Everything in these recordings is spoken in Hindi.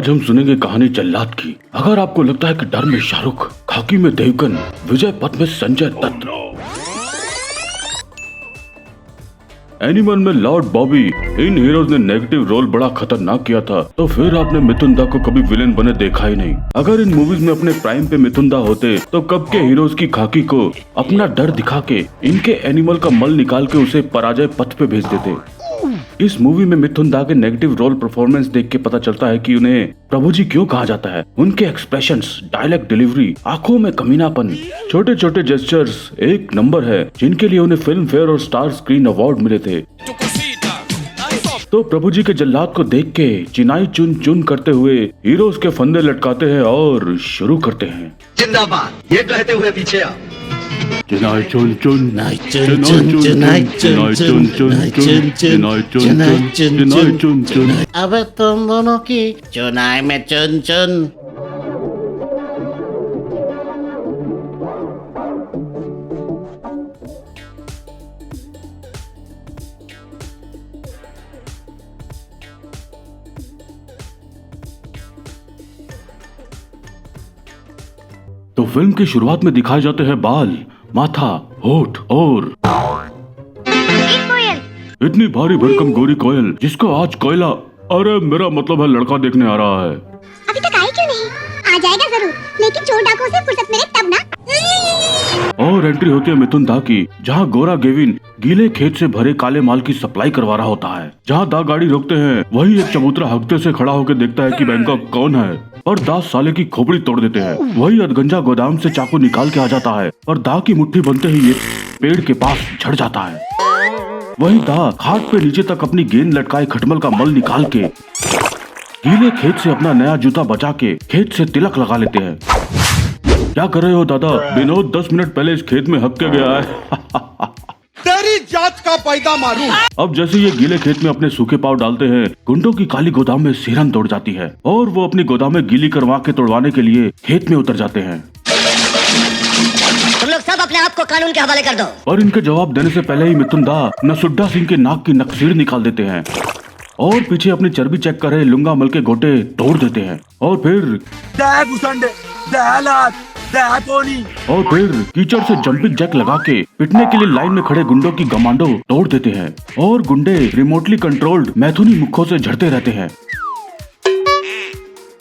आज हम सुनेंगे कहानी जल्लाद की। अगर आपको लगता है कि डर में शाहरुख, खाकी में देवगन, विजय पथ में संजय दत्त, एनिमल में लॉर्ड बॉबी, इन हीरोज ने नेगेटिव रोल बड़ा खतरनाक किया था, तो फिर आपने मिथुन दा को कभी विलेन बने देखा ही नहीं। अगर इन मूवीज में अपने प्राइम पे मिथुन दा होते तो कब के हीरोज की खाकी को अपना डर दिखा के इनके एनिमल का मल निकाल के उसे पराजय पथ पे भेज देते। इस मूवी में मिथुन दा के नेगेटिव रोल परफॉर्मेंस देख के पता चलता है कि उन्हें प्रभु जी क्यों कहा जाता है। उनके एक्सप्रेशंस, डायलॉग डिलीवरी, आंखों में कमीनापन, छोटे छोटे जेस्चर्स एक नंबर है, जिनके लिए उन्हें फिल्म फेयर और स्टार स्क्रीन अवार्ड मिले थे। तो प्रभु जी के जल्लाद को देख के चिनाई चुन चुन करते हुए हीरोज के फंदे लटकाते हैं और शुरू करते हैं। जिंदाबाद, ये कहते हुए पीछे आ। चिनाई चुन चुन, चिनाई चुन चुन, चिनाई चुन चुन, चिनाई चुन चुन, चिनाई चुन चुन। अबे तुम दोनों की चुनाई में चुन चुन। तो फिल्म की शुरुआत में दिखाए जाते हैं बाल, माथा, होठ और इतनी भारी भरकम गोरी कोयल जिसको आज कोयला, अरे मेरा मतलब है लड़का देखने आ रहा है। अभी तक आए क्यों नहीं? आ जाएगा जरूर, लेकिन चोर डाकुओं से फुर्सत मिले तब ना। और एंट्री होती है मिथुन दा की, जहाँ गोरा गेविन गीले खेत से भरे काले माल की सप्लाई करवा रहा होता है। जहाँ दा गाड़ी रोकते हैं वही एक चबूतरा हफ्ते से खड़ा होकर देखता है कि बैंकॉक कौन है और दा साले की खोपड़ी तोड़ देते हैं। वही अधगंजा गोदाम से चाकू निकाल के आ जाता है और दा की मुट्ठी बनते ही ये पेड़ के पास झड़ जाता है। वही दा खाट पे नीचे तक अपनी गेंद लटकाए खटमल का मल निकाल के गीले खेत से अपना नया जूता बचा के खेत से तिलक लगा लेते हैं। क्या कर रहे हो दादा? विनोद 10 मिनट पहले इस खेत में हक के गया है। तेरी जात का पैदा मारूं। अब जैसे ये गीले खेत में अपने सूखे पाव डालते हैं, गुंडों की काली गोदाम में सिरन तोड़ जाती है और वो अपनी गोदाम में गीली करवा के तोड़वाने के लिए खेत में उतर जाते हैं। तुम लोग सब अपने आप को कानून के हवाले कर दो। और इनके जवाब देने से पहले ही मिथुन दा नसुड्डा सिंह के नाक की नक्सीर निकाल देते हैं और पीछे अपनी चर्बी चेक कर रहे लुंगा मल के गोटे तोड़ देते हैं और फिर कीचड़ से जंपिंग जैक लगा के पिटने के लिए लाइन में खड़े गुंडों की गमांडो तोड़ देते हैं और गुंडे रिमोटली कंट्रोल्ड मैथुनी मुखों से झड़ते रहते हैं।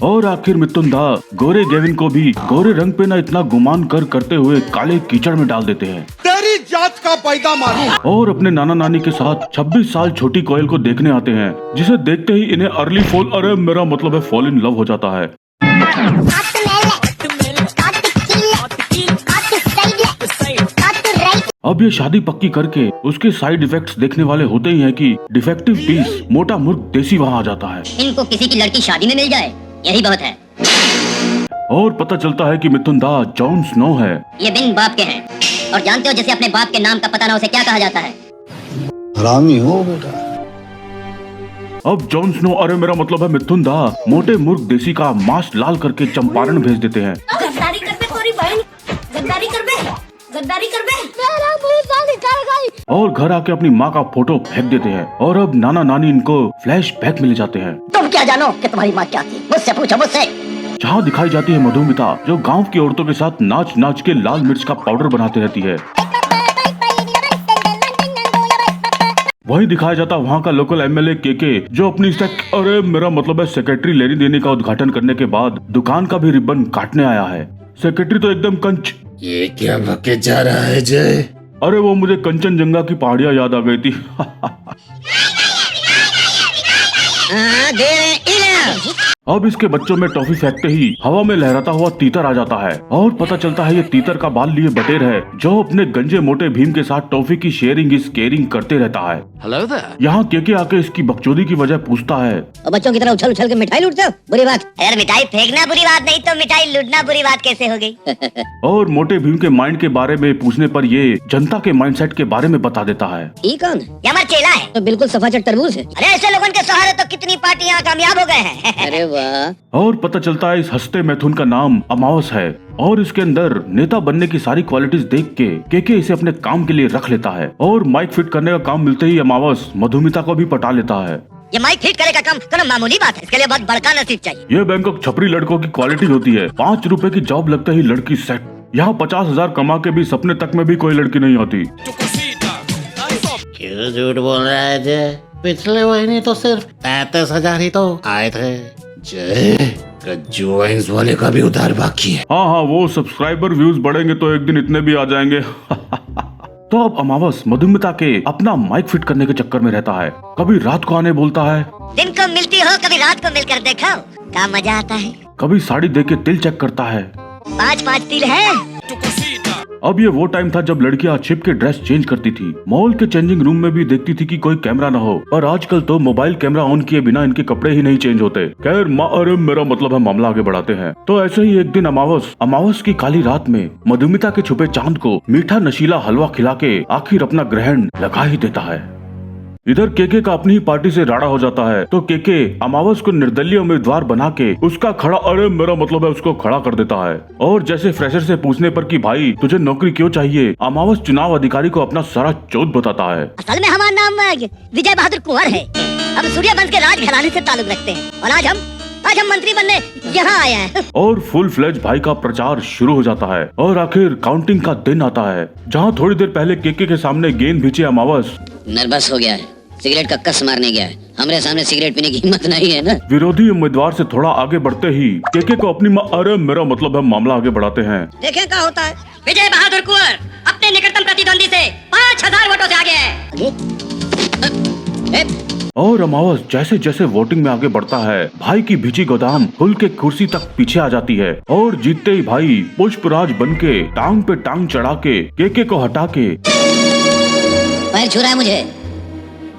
और आखिर मिथुन दा गोरे गेविन को भी गोरे रंग पे न इतना गुमान करते हुए काले कीचड़ में डाल देते हैं। तेरी जात का पैदा मारूं। और अपने नाना नानी के साथ 26 साल छोटी कोयल को देखने आते हैं, जिसे देखते ही इन्हें अर्ली फॉल, अरे मेरा मतलब है फॉल इन लव हो जाता है। अब ये शादी पक्की करके उसके साइड इफेक्ट्स देखने वाले होते ही हैं कि डिफेक्टिव पीस मोटा मुर्ग देसी वहाँ आ जाता है। इनको किसी की लड़की शादी में मिल जाए, यही बहुत है। और पता चलता है कि मिथुन दा जॉन स्नो है। ये बिन बाप के हैं और जानते हो जिसे अपने बाप के नाम का पता ना उसे क्या कहा जाता है? हरामी हो बेटा। अब जॉन स्नो, अरे मेरा मतलब है मिथुन दा, मोटे मुर्ग देसी का मांस लाल करके चंपारण भेज देते हैं। गद्दारी कर बे तोरी बहन, गद्दारी कर बे, गद्दारी कर बे। और घर आके अपनी माँ का फोटो फेंक देते हैं और अब नाना नानी इनको फ्लैश बैक में ले जाते हैं। तुम क्या जानो कि तुम्हारी माँ क्या थी? मुझसे पूछो मुझसे। जहाँ दिखाई जाती है मधुमिता, जो गांव की औरतों के साथ नाच नाच के लाल मिर्च का पाउडर बनाती रहती है। वही दिखाया जाता वहाँ का लोकल एमएलए केके, जो अपनी अरे मेरा मतलब है सेक्रेटरी लेनी देने का उद्घाटन करने के बाद दुकान का भी रिबन काटने आया है। सेक्रेटरी तो एकदम कंच। ये क्या बके जा रहा है जय? अरे वो मुझे कंचनजंगा की पहाड़ियाँ याद आ गई थी। अब इसके बच्चों में टॉफी फेंकते ही हवा में लहराता हुआ तीतर आ जाता है और पता चलता है ये तीतर का बाल लिए बटेर है, जो अपने गंजे मोटे भीम के साथ टॉफी की शेयरिंग इज केयरिंग करते रहता है। यहाँ केके आके इसकी बकचोदी की वजह पूछता है। और बच्चों की तरह उछल उछल के मिठाई लूटते हो? बुरी बात। यार मिठाई फेंकना बुरी बात नहीं तो मिठाई लूटना बुरी बात कैसे हो गई? और मोटे भीम के माइंड के बारे में पूछने पर ये जनता के माइंडसेट के बारे में बता देता है। ये कौन है? ये हमारा चेला है। तो बिल्कुल सफाचट तरबूज है। अरे ऐसे लोगों के सहारे तो कितनी पार्टियां कामयाब हो गए हैं। अरे वाह। और पता चलता है इस हंसते मैथुन का नाम अमावस है और इसके अंदर नेता बनने की सारी क्वालिटीज देख के केके इसे अपने काम के लिए रख लेता है और माइक फिट करने का काम मिलते ही अमावस मधुमिता को भी पटा लेता है। ये माइक फिट करे का काम कोनो मामूली बात है, इसके लिए बहुत बड़का नसीब चाहिए। ये बैंकॉक छपरी लड़कों की क्वालिटी होती है। 5 रुपए की जॉब लगते ही लड़की सेट। यहाँ 50,000 कमा के भी सपने तक में भी कोई लड़की नहीं आती। क्यों झूठ बोल रहा है जय? पिछले महीने तो सिर्फ 35,000 ही तो आए थे। जय ज्वाइंस वाले का भी उधार बाकी है। हाँ, वो सब्सक्राइबर व्यूज बढ़ेंगे तो एक दिन इतने भी आ जाएंगे। तो अब अमावस मधुमिता के अपना माइक फिट करने के चक्कर में रहता है। कभी रात को आने बोलता है, दिन को मिलती हो कभी रात को मिलकर देखो, क्या मजा आता है। कभी साड़ी दे के तिल चेक करता है। 5-5 तिल है। अब ये वो टाइम था जब लड़कियां छिप के ड्रेस चेंज करती थी। मॉल के चेंजिंग रूम में भी देखती थी कि कोई कैमरा न हो, और आजकल तो मोबाइल कैमरा ऑन किए बिना इनके कपड़े ही नहीं चेंज होते। खैर अरे मेरा मतलब है मामला आगे बढ़ाते हैं। तो ऐसे ही एक दिन अमावस की काली रात में मधुमिता के छुपे चांद को मीठा नशीला हलवा खिला के आखिर अपना ग्रहण लगा ही देता है। इधर केके का अपनी ही पार्टी से राड़ा हो जाता है, तो केके अमावस को निर्दलीय उम्मीदवार बना के उसका खड़ा मेरा मतलब है उसको खड़ा कर देता है। और जैसे फ्रेशर से पूछने पर कि भाई तुझे नौकरी क्यों चाहिए, अमावस चुनाव अधिकारी को अपना सारा चोट बताता है। असल में हमारा नाम विजय बहादुर कुंवर है। हम सूर्यवंश के राजघराने से ताल्लुक रखते हैं और आज हम मंत्री बनने यहाँ आए हैं। और फुल फ्लेज भाई का प्रचार शुरू हो जाता है और आखिर काउंटिंग का दिन आता है, जहाँ थोड़ी देर पहले केके के सामने गेंद भींचे अमावस नर्वस हो गया है, सिगरेट का कस मारने गया है। हमारे सामने सिगरेट पीने की हिम्मत नहीं है ना। विरोधी उम्मीदवार से थोड़ा आगे बढ़ते ही केके को अपनी मेरा मतलब है मामला आगे बढ़ाते हैं। देखें क्या होता है। विजय बहादुर कुंवर अपने निकटतम प्रतिद्वंदी से 5,000 वोटों से आगे है। और अमावस जैसे जैसे वोटिंग में आगे बढ़ता है, भाई की भीची गोदाम खुल के कुर्सी तक पीछे आ जाती है और जीतते ही भाई पुष्पराज बन के टांग पे टांग चढ़ा के केके को हटा के पैर छू रहा है मुझे,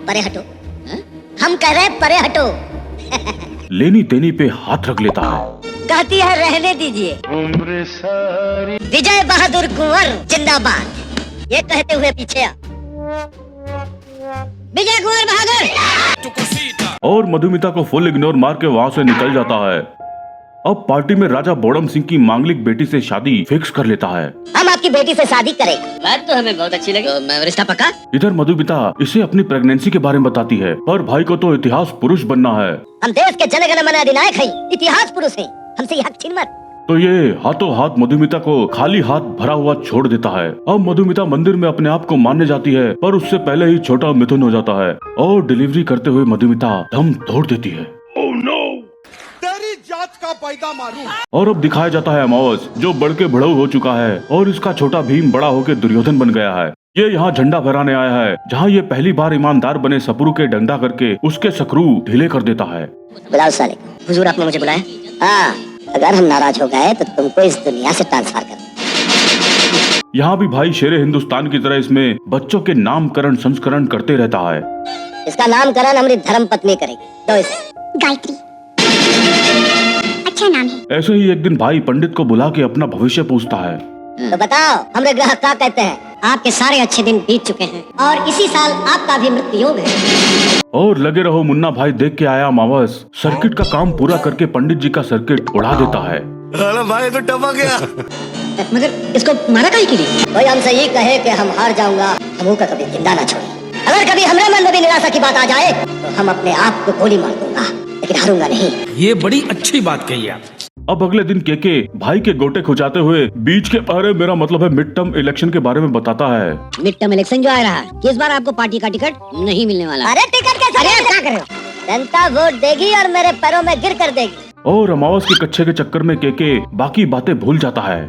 परे हटो। हम कह रहे परे हटो। लेनी देनी पे हाथ रख लेता है। कहती है रहने दीजिए। विजय बहादुर कुंवर जिंदाबाद, ये कहते हुए पीछे आ। विजय कुंवर बहादुर। और मधुमिता को फुल इग्नोर मार के वहाँ से निकल जाता है। अब पार्टी में राजा बोड़म सिंह की मांगलिक बेटी से शादी फिक्स कर लेता है। हम आपकी बेटी से शादी करेंगे। बात तो हमें बहुत अच्छी लगी, तो मैं रिश्ता पक्का। इधर मधुमिता इसे अपनी प्रेगनेंसी के बारे में बताती है, पर भाई को तो इतिहास पुरुष बनना है। हम देश के जनगण मन अधिनायक हैं, इतिहास पुरुष हैं, हमसे ये हक छीन मत। तो ये हाथों हाथ मधुमिता को खाली हाथ भरा हुआ छोड़ देता है। अब मधुमिता मंदिर में अपने आप को मानने जाती है, पर उससे पहले ही छोटा मिथुन हो जाता है और डिलीवरी करते हुए मधुमिता दम तोड़ देती है। तेरी जात का पैदा मारूं। और अब दिखाया जाता है अमावस जो बढ़ के बढ़ऊ हो चुका है और इसका छोटा भीम बड़ा होकर दुर्योधन बन गया है। ये यहाँ झंडा फहराने आया है, जहाँ ये पहली बार ईमानदार बने सपरू के डंडा करके उसके सकरू ढीले कर देता है। बुलाओ साले, हुजूर आपने मुझे बुलाया। हाँ, अगर हम नाराज हो गए तो तुमको इस दुनिया से ट्रांसफर कर। यहाँ भी भाई शेरे हिंदुस्तान की तरह इसमें बच्चों के नामकरण संस्करण करते रहता है। इसका नामकरण हमारी धर्म पत्नी करेगी। दो इसे। गायत्री, अच्छा नाम है। ऐसे ही एक दिन भाई पंडित को बुला के अपना भविष्य पूछता है। तो बताओ हमरे ग्रह क्या कहते हैं। आपके सारे अच्छे दिन बीत चुके हैं और इसी साल आपका भी मृत्यु योग है। और लगे रहो मुन्ना भाई देख के आया अमावस सर्किट का काम पूरा करके पंडित जी का सर्किट उड़ा देता है। अरे भाई तो टपक गया। मगर इसको मारा काहे के लिए? कोई हमसे ये कहे कि हम हार जाऊंगा, हम का कभी जिंदा ना छोड़े। अगर कभी हमारे मन में भी निराशा की बात आ जाए तो हम अपने आप को गोली मार दूंगा, लेकिन हारूंगा नहीं। ये बड़ी अच्छी बात कही आप। अब अगले दिन केके भाई के गोटे खुजाते हुए बीच के बारे मेरा मतलब है मिड टर्म इलेक्शन के बारे में बताता है। मिड टर्म इलेक्शन जो आ रहा है, इस बार आपको पार्टी का टिकट नहीं मिलने वाला। अरे टिकट कैसे? अरे क्या कर रहे हो? जनता वोट देगी और मेरे पैरों में गिर कर देगी। और अमावस के कच्चे के चक्कर में केके बाकी बातें भूल जाता है।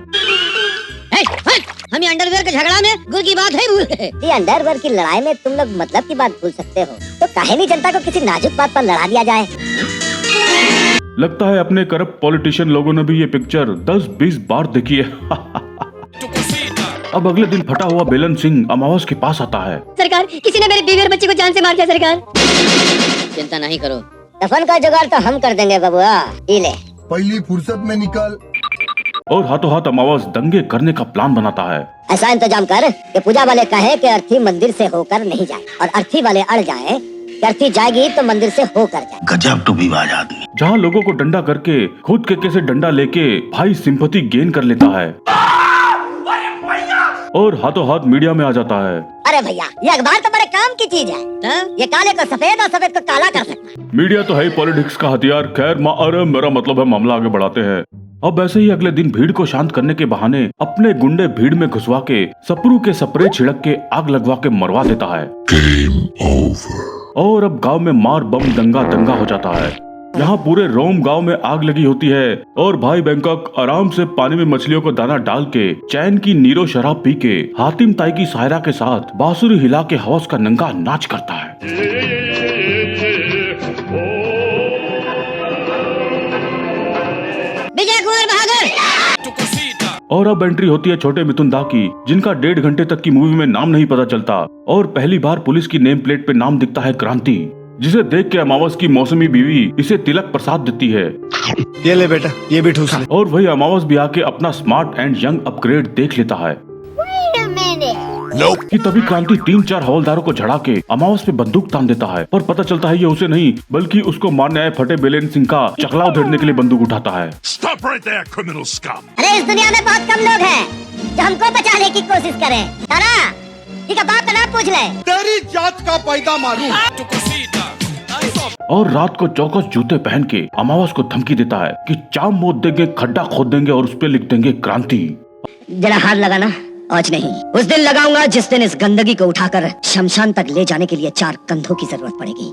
हम अंडरवेयर के झगड़ा में गुल की बात है भूल गए। ये अंडरवेयर की लड़ाई में तुम लोग मतलब की बात भूल सकते हो, तो काहे नहीं जनता को किसी नाजुक बात पर लड़ा दिया जाए। लगता है अपने करप्ट पॉलिटिशियन लोगों ने भी ये पिक्चर 10-20 बार देखी है। अब अगले दिन फटा हुआ बेलन सिंह अमावस के पास आता है। सरकार, किसी ने मेरे बीवी और बच्चे को जान से मार दिया। सरकार, चिंता नहीं करो, दफन का जुगाड़ तो हम कर देंगे बबुआ। ये ले। पहली फुर्सत में निकल। और हाथों हाथ अमावस दंगे करने का प्लान बनाता है। ऐसा इंतजाम कर कि पूजा वाले कहे कि अर्थी मंदिर से होकर नहीं जाए और अर्थी वाले अड़ जाए कि अर्थी जाएगी तो मंदिर से होकर जाए। गजब टू विवाद आदमी। जहाँ लोगों को डंडा करके खुद केके से डंडा लेके भाई सिंपैथी गेन कर लेता है। और हाथों हाथ मीडिया में आ जाता है। अरे भैया, ये अखबार तो बड़े काम की चीज है। ये काले को सफेद और सफेद को काला कर सकता है। मीडिया तो है ही पॉलिटिक्स का हथियार। खैर अरे मेरा मतलब है मामला आगे बढ़ाते हैं। अब ऐसे ही अगले दिन भीड़ को शांत करने के बहाने अपने गुंडे भीड़ में घुसवा के सप्रू के स्प्रे छिड़क के आग लगवा के मरवा देता है। और अब गांव में मार बम दंगा दंगा हो जाता है। यहाँ पूरे रोम गांव में आग लगी होती है और भाई बैंकॉक आराम से पानी में मछलियों को दाना डाल के चैन की नीरो शराब पी के हातिम ताई की सायरा के साथ बांसुरी हिला के हौस का नंगा नाच करता है। विजय कुमार बहादुर। और अब एंट्री होती है छोटे मिथुन दा की, जिनका 1.5 घंटे तक की मूवी में नाम नहीं पता चलता और पहली बार पुलिस की नेम प्लेट पे नाम दिखता है क्रांति, जिसे देख के अमावस की मौसमी बीवी इसे तिलक प्रसाद देती है। ये ले बेटा, ये भी ठूस ले। और वही अमावस भी आके अपना स्मार्ट एंड यंग अपग्रेड देख लेता है कि तभी क्रांति 3-4 हवलदारों को झड़ा के अमावस पे बंदूक तान देता है। पर पता चलता है ये उसे नहीं बल्कि उसको मारने आए फटे बेलेन सिंह का चकला उधेड़ने के लिए बंदूक उठाता है। Stop right there, criminal scum! अरे इस दुनिया में बहुत कम लोग हैं जो हमको बचाने की कोशिश करें। तारा, ठीक है, बाप का नाम पूछ ले। तेरी जात का पैदा मारूं। और रात को चौकस जूते पहन के अमावस को धमकी देता है कि चाम मोद देंगे, खड्डा खोद देंगे और उस पे लिख देंगे क्रांति। जरा हाथ लगाना। आज नहीं, उस दिन लगाऊंगा जिस दिन इस गंदगी को उठाकर शमशान तक ले जाने के लिए 4 कंधों की जरूरत पड़ेगी।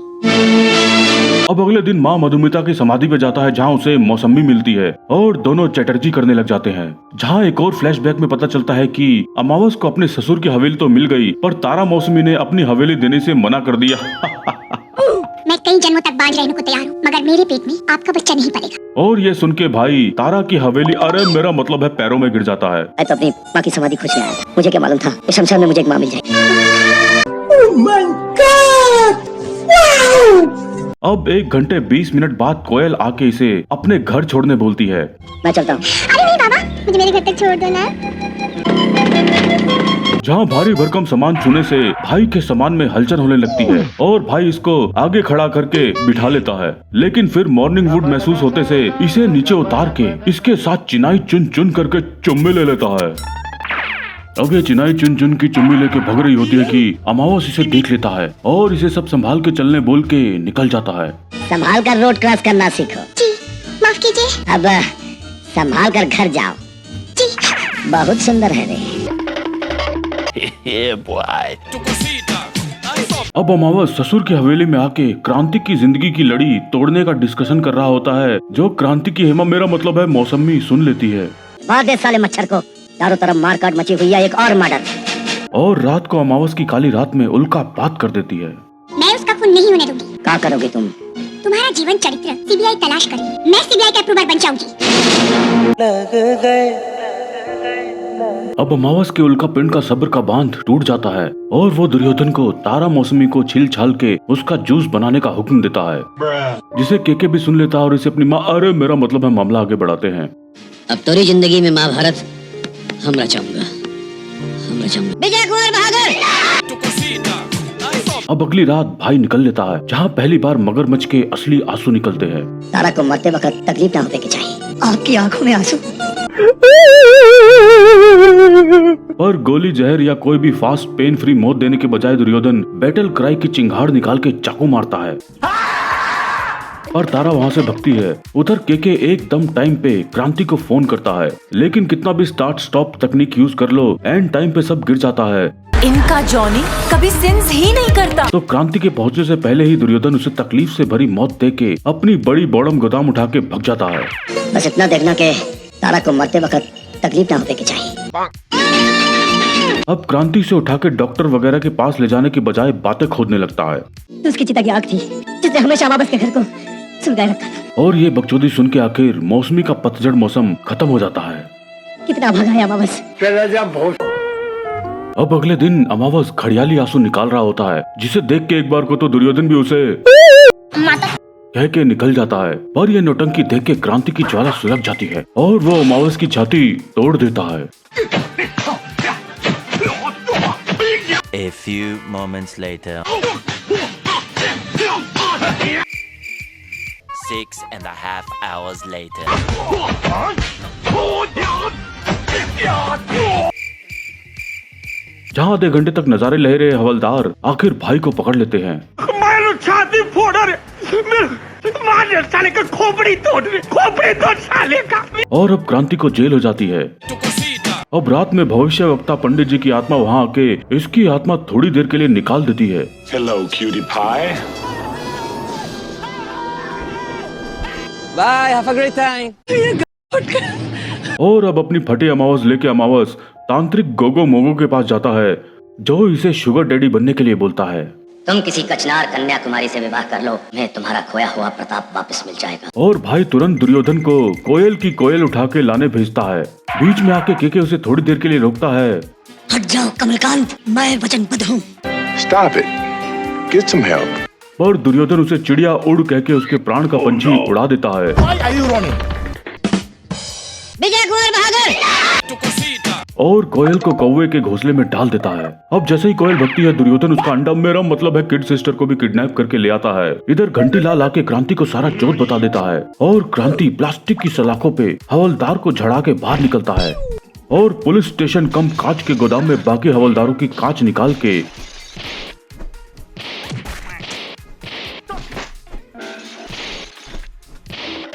अब अगले दिन माँ मधुमिता की समाधि पे जाता है जहाँ उसे मौसमी मिलती है और दोनों चटर्जी करने लग जाते हैं। जहाँ एक और फ्लैशबैक में पता चलता है कि अमावस को अपने ससुर की हवेली तो मिल गई पर तारा मौसमी ने अपनी हवेली देने से मना कर दिया। मैं कई जन्मों तक बांझ रहने को तैयार हूँ मगर मेरे पेट में आपका बच्चा नहीं पलेगा। और ये सुन के भाई तारा की हवेली अरे मेरा मतलब है पैरों में गिर जाता है। मैं तो अपनी माँ की समाधि खोजने आया था। मुझे क्या मालूम था इस शमशान में मुझे एक माँ मिल जाएगी। अब 1 घंटे 20 मिनट बाद कोयल आके इसे अपने घर छोड़ने बोलती है। मैं चलता हूँ। अरे नहीं बाबा, मुझे मेरे घर तक छोड़ दो ना। जहाँ भारी भरकम सामान छूने से भाई के सामान में हलचल होने लगती है और भाई इसको आगे खड़ा करके बिठा लेता है। लेकिन फिर मॉर्निंग वुड महसूस होते से इसे नीचे उतार के इसके साथ चिनाई चुन चुन करके चुम्मे ले लेता है। अब ये चिनाई चुन चुन की चुम्मी लेके भग रही होती है कि अमावस इसे देख लेता है और इसे सब संभाल के चलने बोल के निकल जाता है। संभाल कर रोड क्रॉस करना सीखो। जी माफ कीजिए। अब संभाल कर घर जाओ। जी बहुत सुंदर है रे। अब अमावस ससुर की हवेली में आके क्रांति की जिंदगी की लड़ी तोड़ने का डिस्कशन कर रहा होता है, जो क्रांति की हेमा मेरा मतलब है मौसमी सुन लेती है। मार दे साले मच्छर को। चारों तरफ मार काट मची हुई है, एक और मर्डर। और रात को अमावस की काली रात में उल्का पात कर देती है। मैं उसका खून नहीं होने दूंगी। क्या करोगे तुम? तुम्हारा जीवन चरित्र सीबीआई तलाश करेगी। मैं सीबीआई का अप्रूवर बन जाऊंगी। अब अमावस के उल्का पिंड का सब्र का बांध टूट जाता है और वो दुर्योधन को तारा मौसमी को छील छाल के उसका जूस बनाने का हुक्म देता है, जिसे केके भी सुन लेता है और इसे अपनी माँ अरे मेरा मतलब है मामला आगे बढ़ाते हैं। अब तेरी जिंदगी में महाभारत हम रचाऊंगा। विजय कुमार बहादुर। अब अगली रात भाई निकल लेता है जहाँ पहली बार मगरमच्छ के असली आंसू निकलते हैं। तारा को मरते वक्त तकलीफ ना होने की चाहिए। आपकी आंखों में आंसू। पर गोली जहर या कोई भी फास्ट पेन फ्री मौत देने के बजाय दुर्योधन बैटल क्राई की चिंगाड़ निकाल के चाकू मारता है और तारा वहाँ से भगती है। उधर केके एकदम टाइम पे क्रांति को फोन करता है, लेकिन कितना भी स्टार्ट स्टॉप तकनीक यूज कर लो एंड टाइम पे सब गिर जाता है। इनका जॉनी कभी सिंस ही नहीं करता। तो क्रांति के पहुंचने से पहले ही दुर्योधन उसे तकलीफ से भरी मौत देके अपनी बड़ी बॉडम गोदाम उठा के भग जाता है। बस इतना देखना कि तारा को मरते वक्त तकलीफ ना होने की चाहिए। अब क्रांति से उठा के डॉक्टर वगैरह के पास ले जाने के बजाय बातें खोदने लगता है। तो उसकी चिता की आग थी जिसने हमेशा अमावस के घर को सुलगाए रखा था। और ये बकचोदी सुन के आखिर मौसमी का पतझड़ मौसम खत्म हो जाता है। कितना भागा है अमावस। अब अगले दिन अमावस घड़ियाली आंसू निकाल रहा होता है, जिसे देख के एक बार को तो दुर्योधन भी उसे कह के निकल जाता है। पर यह नौटंकी देख के क्रांति की ज्वाला सुलग जाती है और वो अमावस की छाती तोड़ देता है। A few moments later. 6.5 hours later. जहाँ आधे घंटे तक नजारे ले रहे हवलदार आखिर भाई को पकड़ लेते हैं मैं छाती फोड़ रहे मार साले का खोपड़ी तोड़ साले का। और अब क्रांति को जेल हो जाती है। अब रात में भविष्य वक्ता पंडित जी की आत्मा वहाँ आके इसकी आत्मा थोड़ी देर के लिए निकाल देती है। Hello, cutie pie. Bye, have a great time. और अब अपनी फटी अमावस लेके अमावस तांत्रिक गोगो मोगो के पास जाता है जो इसे शुगर डैडी बनने के लिए बोलता है। तुम किसी कचनार कन्याकुमारी से विवाह कर लो, मैं तुम्हारा खोया हुआ प्रताप वापस मिल जाएगा। और भाई तुरंत दुर्योधन को कोयल की कोयल उठा के लाने भेजता है। बीच में आके केके उसे थोड़ी देर के लिए रोकता है। हट जाओ कमलकांत, मैं वचनबद्ध हूँ। Stop it. Get some help. पर दुर्योधन उसे चिड़िया उड़ कह के उसके प्राण का पंछी उड़ा देता है। विजय कुमार बहादुर। और कोयल को कौवे के घोंसले में डाल देता है। अब जैसे ही कोयल भगती है दुर्योधन उसका अंडा, मेरा मतलब है किड सिस्टर को भी किडनैप करके ले आता है। इधर घंटी लाल आके क्रांति को सारा जोत बता देता है और क्रांति प्लास्टिक की सलाखों पे हवलदार को झड़ा के बाहर निकलता है और पुलिस स्टेशन कम कांच के गोदाम में बाकी हवलदारों की कांच निकाल के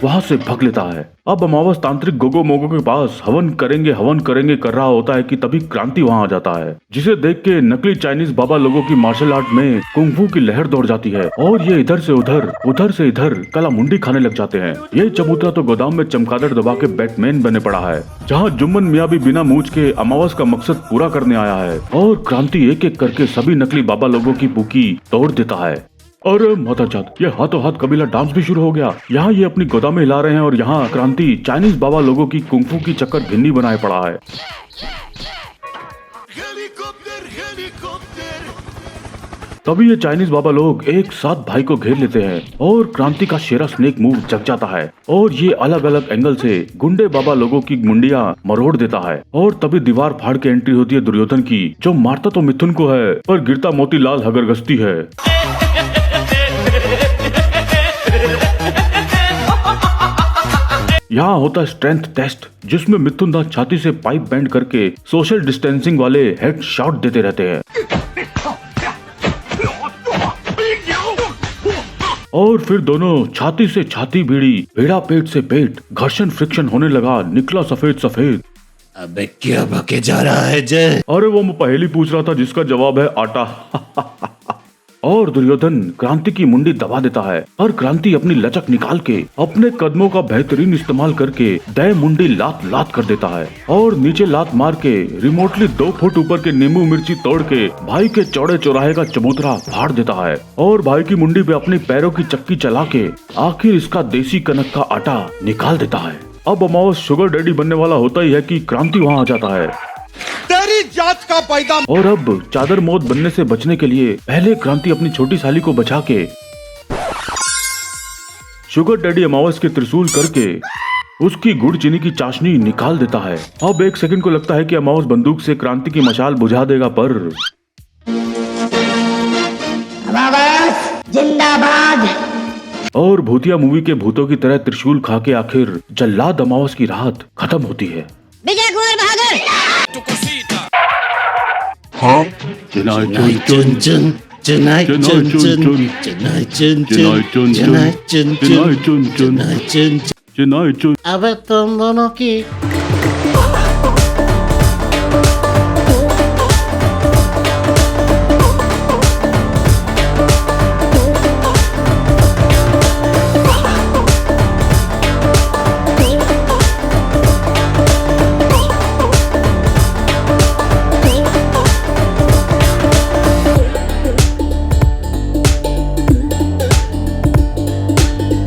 वहां से भग लेता है। अब अमावस तांत्रिक गोगो मोगो के पास हवन करेंगे कर रहा होता है कि तभी क्रांति वहां आ जाता है, जिसे देख के नकली चाइनीज बाबा लोगों की मार्शल आर्ट में कुंफू की लहर दौड़ जाती है और ये इधर से इधर कला मुंडी खाने लग जाते हैं। ये चबूतरा तो गोदाम में चमगादड़ दबा के बैटमैन बने पड़ा है, जहाँ जुम्मन मियाँ भी बिना मूंछ के अमावस का मकसद पूरा करने आया है और क्रांति एक एक करके सभी नकली बाबा लोगों की बुकी तोड़ देता है। अरे माताजात, ये हाथों हाथ कबीला डांस भी शुरू हो गया। यहाँ ये अपनी गोदामें हिला रहे हैं और यहाँ क्रांति चाइनीज बाबा लोगों की कुंफू की चक्कर घिन्नी बनाए पड़ा है। तभी ये चाइनीज बाबा लोग एक साथ भाई को घेर लेते हैं और क्रांति का शेरा स्नेक मूव जग जाता है और ये अलग अलग एंगल से गुंडे बाबा लोगों की मुंडियां मरोड़ देता है। और तभी दीवार फाड़ के एंट्री होती है दुर्योधन की, जो मारता तो मिथुन को है पर गिरता मोतीलाल हगरगस्ती है। यहाँ होता है स्ट्रेंथ टेस्ट, जिसमें मिथुन दास छाती से पाइप बैंड करके सोशल डिस्टेंसिंग वाले हेड शॉट देते रहते हैं और फिर दोनों छाती से छाती भिड़ा पेट से पेट, घर्षण फ्रिक्शन होने लगा, निकला सफेद। अबे क्या बके जा रहा है जय? अरे वो मैं पहली पूछ रहा था जिसका जवाब है आटा। और दुर्योधन क्रांति की मुंडी दबा देता है और क्रांति अपनी लचक निकाल के अपने कदमों का बेहतरीन इस्तेमाल करके दय मुंडी लात कर देता है और नीचे लात मार के रिमोटली 2 फुट ऊपर के नींबू मिर्ची तोड़ के भाई के चौड़े चौराहे का चबूतरा फाड़ देता है और भाई की मुंडी पे अपनी पैरों की चक्की चला के आखिर इसका देसी कनक का आटा निकाल देता है। अब अमावस शुगर डैडी बनने वाला होता ही है कि क्रांति वहाँ आ जाता है तेरी जात का पैदा। और अब चादर मौत बनने से बचने के लिए पहले क्रांति अपनी छोटी साली को बचा के शुगर डैडी अमावस के त्रिशूल करके उसकी गुड़ चीनी की चाशनी निकाल देता है। अब 1 सेकंड को लगता है कि अमावस बंदूक से क्रांति की मशाल बुझा देगा, पर अमावस जिंदाबाद। और भूतिया मूवी के भूतों की तरह त्रिशूल खा के आखिर जल्लाद अमावस की रात खत्म होती है। विजय कुमार बहादुर। चुनाई चुन चुन चुनाई चुन चुन चुनाई चुन चुन चुनाई चुन चुन चुनाई चुन चुन। अबे तुम दोनों की